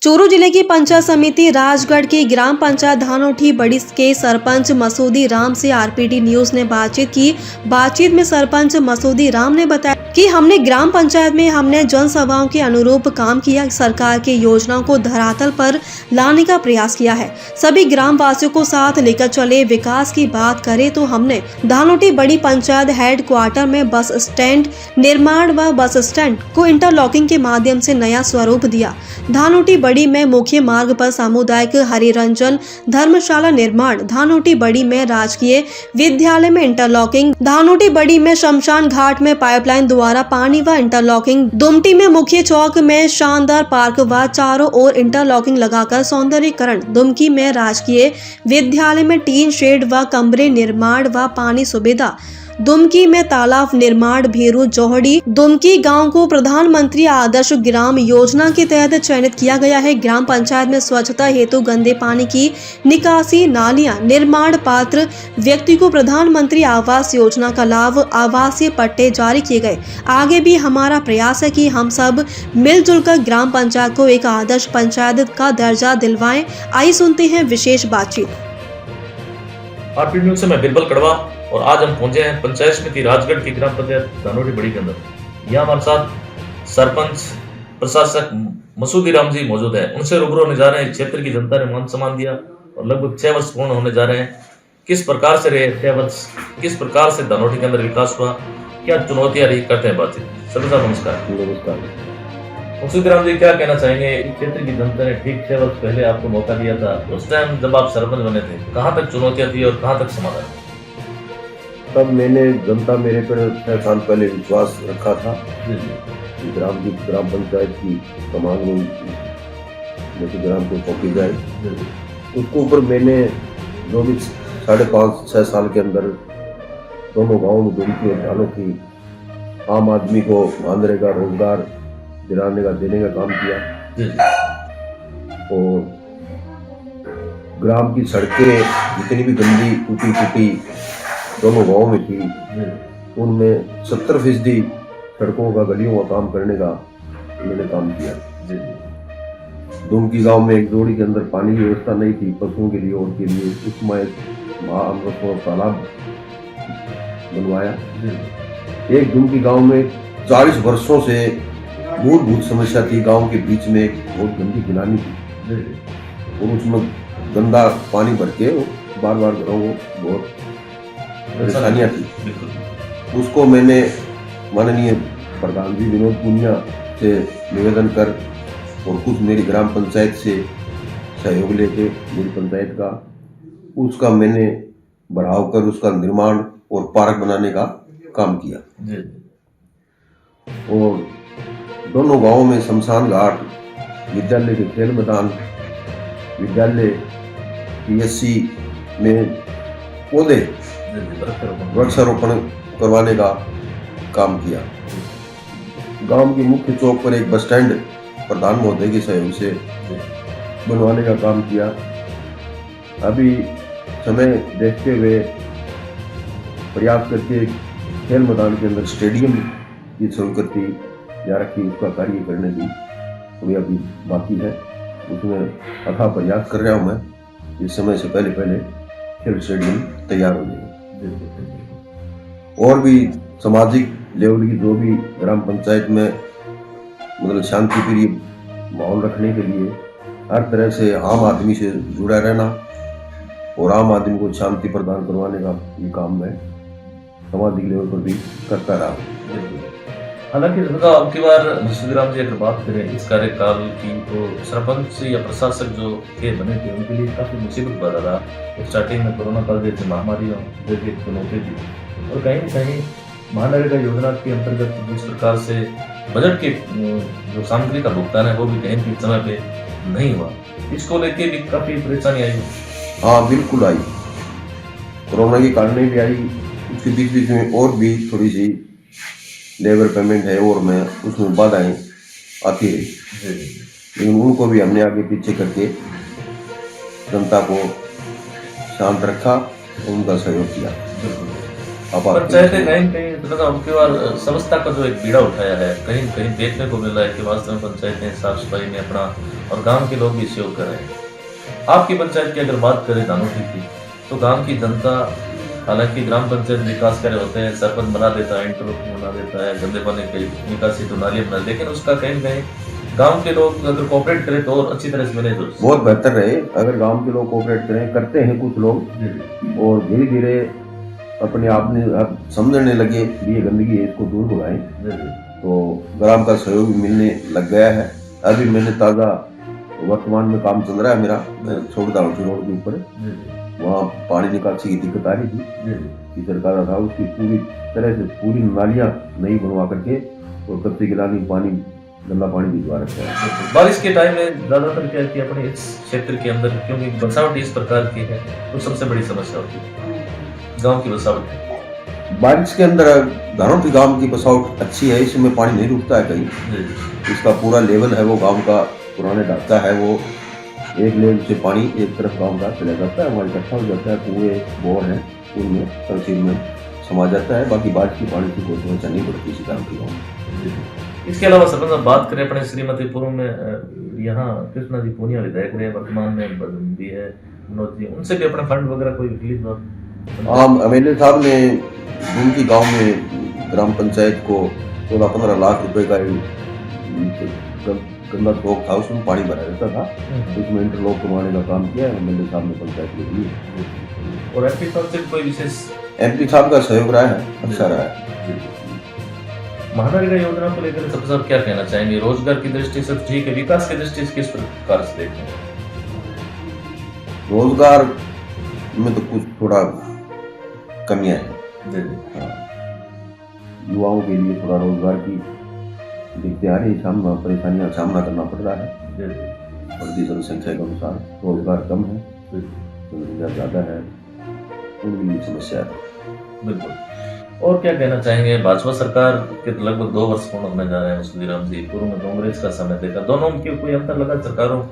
चूरू जिले की पंचायत समिति राजगढ़ की ग्राम पंचायत धानोठी बड़ी के सरपंच मसूदी राम से आरपीडी न्यूज ने बातचीत की। बातचीत में सरपंच मसूदी राम ने बताया कि हमने ग्राम पंचायत में हमने जनसभाओं के अनुरूप काम किया, सरकार की योजनाओं को धरातल पर लाने का प्रयास किया है। सभी ग्राम वासियों को साथ लेकर चले। विकास की बात करें तो हमने धानोठी बड़ी पंचायत हेड क्वार्टर में बस स्टैंड निर्माण व बस स्टैंड को इंटरलॉकिंग के माध्यम से नया स्वरूप दिया। धानोटी बड़ी में मुख्य मार्ग पर सामुदायिक हरिरंजन धर्मशाला निर्माण, धानोटी बड़ी में राजकीय विद्यालय में इंटरलॉकिंग, धानोटी बड़ी में शमशान घाट में पाइपलाइन द्वारा पानी व इंटरलॉकिंग, दुमटी में मुख्य चौक में शानदार पार्क व चारों ओर इंटरलॉकिंग लगाकर सौंदर्यीकरण, दुमकी में राजकीय विद्यालय में टीन शेड व कमरे निर्माण व पानी सुविधा, दुमकी में तालाब निर्माण, भीरू जोहड़ी दुमकी गांव को प्रधानमंत्री आदर्श ग्राम योजना के तहत चयनित किया गया है। ग्राम पंचायत में स्वच्छता हेतु गंदे पानी की निकासी नालियां निर्माण, पात्र व्यक्ति को प्रधानमंत्री आवास योजना का लाभ, आवासीय पट्टे जारी किए गए। आगे भी हमारा प्रयास है कि हम सब मिलजुल कर ग्राम पंचायत को एक आदर्श पंचायत का दर्जा दिलवाएं। आइए सुनते हैं विशेष बातचीत। आरपीडी न्यूज़ से मैं बिरबल कड़वा और आज हम पहुंचे हैं पंचायत समिति राजगढ़ की ग्राम पंचायत धानोठी बड़ी के अंदर। यहाँ हमारे साथ सरपंच प्रशासक मसूदी राम जी मौजूद है। उनसे रूबरू होने जा रहे हैं। क्षेत्र की जनता ने मान सम्मान दिया और लगभग 6 वर्ष पूर्ण होने जा रहे हैं। किस प्रकार से रहे 6 वर्ष, किस प्रकार से धानोठी के अंदर विकास हुआ, क्या चुनौतियां रही, करते हैं बातचीत। सभी साहब नमस्कार। मसूदी राम जी, क्या कहना चाहेंगे? इस क्षेत्र की जनता ने ठीक 6 वर्ष पहले आपको मौका दिया था, उस टाइम जब आप सरपंच बने थे, कहाँ तक चुनौतियां थी और कहाँ तक समाधान? तब मैंने जनता मेरे पर 6 साल पहले विश्वास रखा था। ग्राम पंचायत की कमान ग्राम को सौंपी जाए, उसके ऊपर मैंने जो भी 5.5-6 साल के अंदर दोनों गाँव में दुमकी और धानोठी आम आदमी को मनरेगा रोजगार दिलाने का देने का काम किया। और ग्राम की सड़कें जितनी भी गंदी टूटी दोनों गाँव में थी, उनमें 70% सड़कों का, गलियों का काम करने का मैंने काम किया। दुमकी गांव में एक जोड़ी के अंदर पानी की व्यवस्था नहीं थी पशुओं के लिए और के लिए, उसमें एक तालाब बनवाया। एक दुमकी गांव में 40 वर्षों से मूलभूत समस्या थी, गांव के बीच में एक बहुत गंदी गिलानी थी और उसमें गंदा पानी भर के बार घरों को बहुत परेशानियाँ थी। उसको मैंने माननीय प्रधान जी विनोद पुनिया से निवेदन कर और कुछ मेरी ग्राम पंचायत से सहयोग लेके मेरी पंचायत का उसका मैंने बढ़ाव कर उसका निर्माण और पार्क बनाने का काम किया। और दोनों गांवों में शमशान घाट, विद्यालय के खेल मैदान, विद्यालय PSC में पौधे वृक्षारोपण करवाने का काम किया। गांव के मुख्य चौक पर एक बस स्टैंड प्रधान महोदय के सहयोग से बनवाने का काम किया। अभी समय देखते हुए प्रयास करके खेल मैदान के अंदर स्टेडियम की स्वीकृति या रखी, उसका कार्य करने की थोड़ी अभी बाकी है। उसमें अथाह प्रयास कर रहा हूँ मैं। इस समय से पहले खेल स्टेडियम तैयार हो जाएगा। और भी सामाजिक लेवल की जो भी ग्राम पंचायत में मतलब शांति प्रिय माहौल रखने के लिए हर तरह से आम आदमी से जुड़ा रहना और आम आदमी को शांति प्रदान करवाने का ये काम मैं सामाजिक लेवल पर भी करता रहा। हालांकि अब की बार मसूदी राम जी अगर बात करें इस कार्यकाल की, तो सरपंच या प्रशासक जो थे बने थे उनके लिए काफी मुसीबत भरा रहा। स्टार्टिंग में कोरोना काल जैसे महामारी जैसी चुनौती थी और कहीं न कहीं मनरेगा योजना के अंतर्गत जिस प्रकार से बजट के जो सामग्री का भुगतान है वो भी कहीं भी समय पे नहीं हुआ, इसको लेके भी काफी परेशानी आई। हाँ बिल्कुल आई, कोरोना के कारण भी आई। उसके बीच में और भी थोड़ी सी लेबर पेमेंट है और मैं उसमें बाधाएं आती रही, लेकिन उनको भी हमने आगे पीछे करके जनता को शांत रखा, उनका सहयोग किया। पंचायतें कहीं कहीं मतलब उनके बाद स्वच्छता का जो एक बीड़ा उठाया है, कहीं कहीं देखने को मिल रहा है कि वास्तव में पंचायतें साफ सफाई में अपना और गांव के लोग भी सहयोग कर रहे हैं। आपकी पंचायत की अगर बात करें धानोटी की, तो गांव की जनता, हालांकि ग्राम पंचायत विकास कार्य होते हैं, सरपंच बना देता है, इंटरलॉक बना देता है, गंदे पानी की निकासी तो नालियां बना, लेकिन उसका कहीं कहीं गांव के लोग अगर कोऑपरेट करें तो और अच्छी तरह से मैनेज हो। बहुत बेहतर रहे अगर गांव के लोग कोऑपरेट करें। करते हैं कुछ लोग और धीरे धीरे अपने आप ने अब समझने लगे कि ये गंदगी है, इसको दूर भगाएं, तो ग्राम का सहयोग भी मिलने लग गया है। अभी मैंने ताज़ा वर्तमान में काम चल रहा है मेरा छोटा धानोटी रोड के ऊपर, वहाँ पानी निकासी की दिक्कत आ रही थी कि सरकार था उसकी पूरी तरह से पूरी नालियाँ नहीं बनवा करके और कच्ची गिलानी पानी गंदा पानी भिजवा रखा है। बारिश के टाइम में ज्यादातर क्या है कि अपने इस क्षेत्र के अंदर क्योंकि बसावट इस प्रकार की है तो सबसे बड़ी समस्या होती है गांव की बसावट। बारिश के अंदर धानोटी गांव की बसावट अच्छी है, इसमें पानी नहीं रुकता है कहीं। इसका पूरा लेवल है वो गांव का पुराने ढांचा है, वो एक लेवल से पानी एक तरफ गांव का चला जाता है, वहाँ इकट्ठा हो जाता है, कुएं बोर हैं उनमें तहसील में समा जाता है। बाकी बारिश की पानी की कोई समस्या नहीं पड़ती इसी धानोटी गाँव में। इसके अलावा सरपंच बात करें अपने श्रीमतीपुर में, यहाँ कृष्णा जी पूनिया विधायक रहे, वर्तमान में भी है मनोज जी, उनसे भी अपना फंड वगैरह कोई रिलीज? हाँ, एमएलए साहब ने उनकी गांव में ग्राम पंचायत को 14-15 लाख रुपए का गंदा स्टॉक था, उसमें पानी भरा रहता था, उसमें इंटरलॉक करवाने का काम किया एमएलए साहब ने पंचायत के लिए। और एमपी साहब से कोई विशेष? एमपी साहब का सहयोग रहा है, अच्छा रहा है। महानरेगा योजना को लेकर सबसे ज्यादा क्या कहना चाहेंगे? रोजगार की दृष्टि से ठीक है, विकास की दृष्टि से किस प्रकार से देखते हैं? रोजगार में तो कुछ थोड़ा कमियां हैं। युवाओं के लिए थोड़ा रोजगार की देखते आ रही परेशानियां सामना करना पड़ रहा है। बढ़ती जनसंख्या के अनुसार रोजगार कम है, जनसंख्या ज्यादा है, उनके लिए समस्या है। बिल्कुल। और क्या कहना चाहेंगे? भाजपा सरकार के लगभग 2 वर्ष पूर्ण होने जा रहे हैं मसूदी राम जी, पूर्व में कांग्रेस का समय देखा, दोनों में कोई अंतर लगा सरकारों?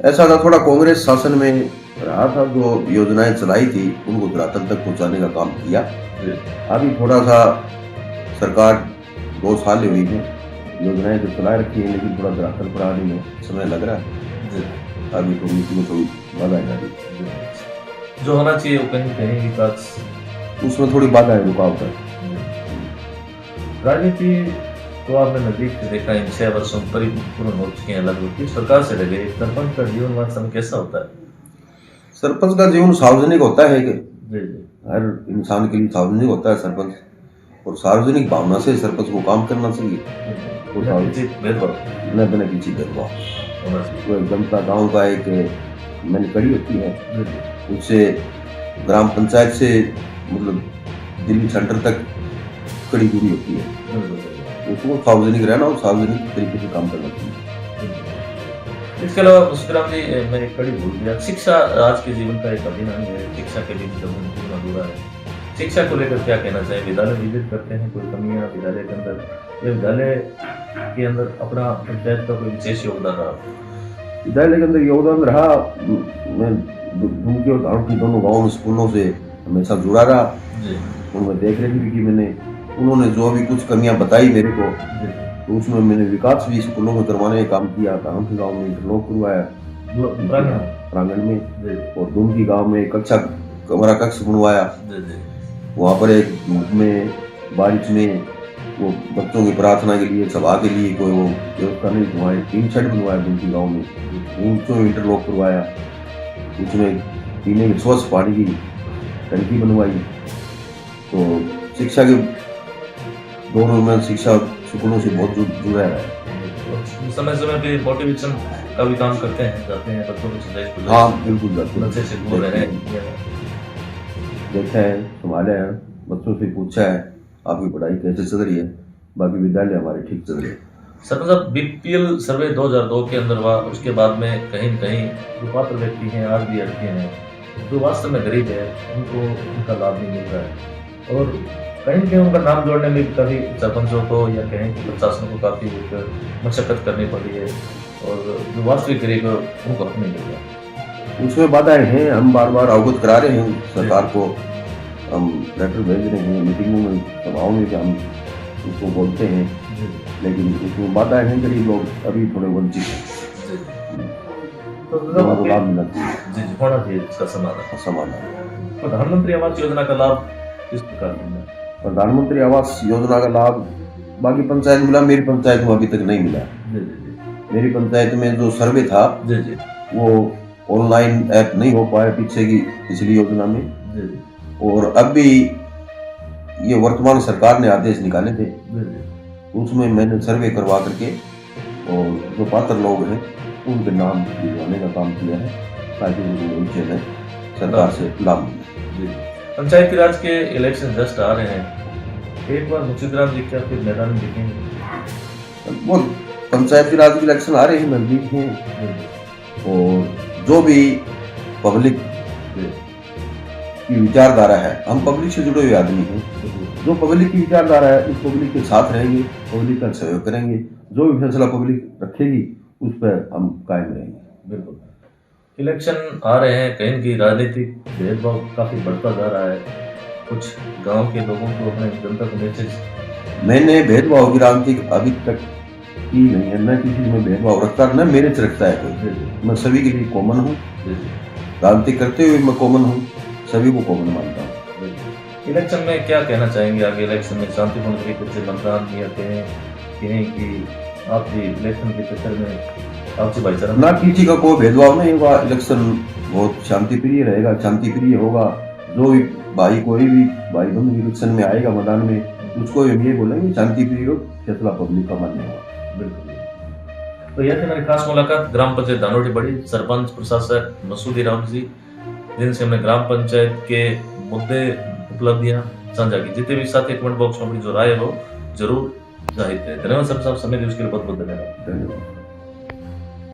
ऐसा था, थोड़ा कांग्रेस शासन में रहा था, जो योजनाएं चलाई थी उनको धरातल तक पहुंचाने का काम किया। अभी थोड़ा सा सरकार 2 साल हुई है, योजनाएं तो चला रखी है लेकिन थोड़ा धरातल पर आने में समय लग रहा है। अभी तो नीति में थोड़ी बाधा आ रही है, जो होना चाहिए वो कहीं कहीं विकास, उसमें थोड़ी बाधा है, रुकावट है। राजनीति तो आपने नजदीक से देखा, इन 6 वर्षों परिपूर्ण हो चुके हैं लगभग, किस प्रकार से लगे? सरपंच का जीवन वास्तव में कैसा होता है? सरपंच का जीवन सार्वजनिक होता है कि हर इंसान के लिए सार्वजनिक होता है सरपंच, और सार्वजनिक भावना से सरपंच को काम करना चाहिए। बिना किसी भेदभाव, कोई जनता गाँव का एक मैंने कड़ी होती है, उससे ग्राम पंचायत से मतलब दिल्ली सेंटर तक कड़ी दूरी होती है, उसको सार्वजनिक रहना और सार्वजनिक तरीके से काम करना चाहिए। इसके अलावा मुस्कुराम जी, मैं एक कड़ी भूल गया, शिक्षा आज के जीवन का एक अभिन्न अंग है, शिक्षा के लिए पूर्ण अधूरा है। शिक्षा को लेकर क्या कहना चाहिए? विद्यालय विजिट करते हैं, कोई कमियां विद्यालय के अंदर, या विद्यालय के अंदर अपना पंचायत का कोई विशेष योगदान रहा? विद्यालय के अंदर योगदान रहा, मैं उनके और धानोटी दोनों गाँव स्कूलों से हमेशा जुड़ा रहा, उनमें देख रही थी कि मैंने उन्होंने जो भी कुछ कमियां बताई मेरे को, तो उसमें मैंने विकास भी स्कूलों में करवाने का काम किया। धानोटी गाँव में इंटरलॉक करवाया प्रांगण में, और दुमकी गाँव में कमरा कक्ष बनवाया, वहाँ पर एक धूप में बारिश में वो बच्चों की प्रार्थना के लिए सभा के लिए कोई वो व्यवस्था नहीं, वहाँ एक टीन शेड बनवाया दुमकी गाँव में, उसमें इंटरलॉक करवाया, उसमें पीने के स्वच्छ पानी की टंकी बनवाई। तो शिक्षा के दोनों में शिक्षा स्कूलों से बहुत जुड़ा है। समय समय पे मोटिवेशन का भी काम करते हैं, जाते हैं बच्चों को? हाँ बिल्कुल जाते हैं, अच्छे से बोल रहे हैं, देखा है, संभाला है, बच्चों से पूछा है आपकी पढ़ाई कैसे चल रही है, बाकी विद्यालय हमारे ठीक चल रहे हैं। सरपंच साहब, बीपीएल सर्वे 2002 के अंदर हुआ, उसके बाद में कहीं कहीं जो पात्र व्यक्ति हैं आज भी अटके हैं, जो वास्तव में गरीब है, उनको उनका लाभ नहीं मिल रहा है, और कहीं कहीं उनका नाम जोड़ने में भी काफ़ी सरपंचों को या कहीं कि प्रशासन को काफ़ी मशक्कत करनी पड़ी है, और जो वास्तविक गरीब है उनको हक नहीं मिल रहा। उसमें बाधाएं हैं, हम बार बार अवगत करा रहे हैं सरकार को, हम लेटर भेज रहे हैं, मीटिंगों में, सभाओं में भी हम उसको बोलते हैं, लेकिन उसमें बाधा है गरीब लोग अभी थोड़े वंचित हैं। तो उनको लाभ मिलना चाहिए, जी जी होना चाहिए इसका समाधान। समाधान। प्रधानमंत्री आवास योजना का लाभ किस प्रकार मिलना है? प्रधानमंत्री आवास योजना का लाभ बाकी पंचायत मिला, मेरी पंचायत में अभी तक नहीं मिला। जी जी जी मेरी पंचायत में जो सर्वे था जी जी वो ऑनलाइन ऐप नहीं हो पाया पीछे की पिछली योजना में, जी जी और अब भी ये वर्तमान सरकार ने आदेश निकाले थे, जी जी उसमें मैंने सर्वे करवा करके और जो पात्र लोग हैं उनके नाम लिखवाने का काम किया है, ताकि उनको भविष्य में सरकार से लाभ मिले। जी। पंचायती राज के इलेक्शन जस्ट आ रहे हैं, एक बार मुर्शिदाबाद जी क्या फिर मैदान में दिखेंगे? वो पंचायती राज के इलेक्शन आ रहे हैं, नजदीक हैं, और जो भी पब्लिक की विचारधारा है, हम पब्लिक से जुड़े हुए आदमी हैं, जो पब्लिक की विचारधारा है उस पब्लिक के साथ रहेंगे, पब्लिक का सहयोग करेंगे, जो भी फैसला पब्लिक रखेगी उस पर हम कायम रहेंगे। बिल्कुल। इलेक्शन आ रहे हैं, कहीं की राजनीतिक भेदभाव काफी बढ़ता जा रहा है, कुछ गांव के लोगों को, अपने जनता को मैसेज? मैंने भेदभाव की राजनीति अभी तक की नहीं है, न किसी में भेदभाव रखता न मेरे से रखता है कोई। मैं सभी के लिए कॉमन हूँ, राजनीति करते हुए मैं कॉमन हूँ, सभी को कॉमन मानता हूँ। इलेक्शन में क्या कहना चाहेंगे? आगे इलेक्शन में शांतिपूर्ण तरीके से मतदान किया कहें कि आपकी इलेक्शन के चक्कर में आपसी भाईचारा ना किसी का कोई भेदभाव नहीं होगा, इलेक्शन बहुत शांतिप्रिय रहेगा, शांतिप्रिय होगा। जो भी भाई, कोई भी भाई बंधु इलेक्शन में आएगा मैदान में, उसको हम ये बोलेंगे शांतिप्रिय हो, फैसला पब्लिक का मान्य होगा। बिल्कुल। तो यह थी हमारी खास मुलाकात ग्राम पंचायत धानोटी बड़ी सरपंच प्रशासक मसूदी राम जी, जिनसे हमने ग्राम पंचायत के मुद्दे, उपलब्धियां साझा की। जितने भी साथी कमेंट बॉक्स में अपनी जो राय हो जरूर जाहिर करें। धन्यवाद सर, समय दिए उसके लिए बहुत बहुत धन्यवाद।